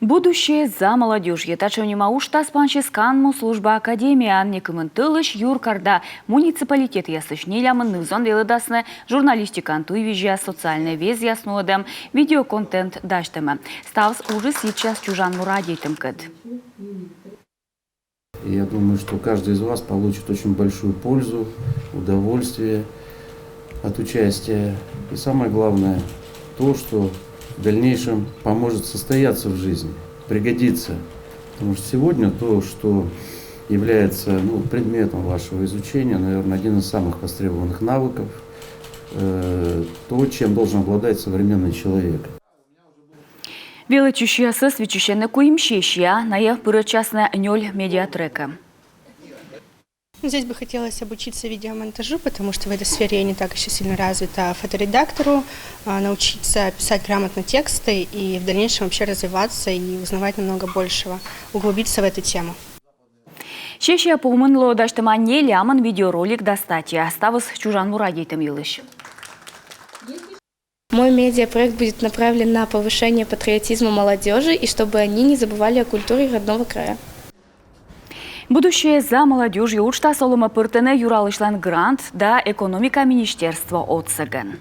Будущее за молодежь. Етачевне маушта спанческанму служба академия аннекымын тылыш юркарда муниципалитет ясышнелямын нызон делыдасны журналистикан туйвижя социальная вез яснуадам видеоконтент даштымы. Ставс уже сейчас чужан мурадейтым кыд. Я думаю, что каждый из вас получит очень большую пользу, удовольствие от участия. И самое главное, то, что в дальнейшем поможет состояться в жизни, пригодится. Потому что сегодня то, что является предметом вашего изучения, наверное, один из самых востребованных навыков, то, чем должен обладать современный человек. Величущая свечущая куимщещия на ех пырочасная нёль медиатрека. Здесь бы хотелось обучиться видеомонтажу, потому что в этой сфере я не так еще сильно развита, фоторедактору, научиться писать грамотно тексты и в дальнейшем вообще развиваться и узнавать намного большего, углубиться в эту тему. Щещия поумынло даштыма не лямын видеоролик достати, ставыз чужан мурадейтым елыш. Мой медиапроект будет направлен на повышение патриотизма молодежи и чтобы они не забывали о культуре родного края. Будущее за молодежью учта солома пыртыны юралышлан грант да экономика министерства отсыгын.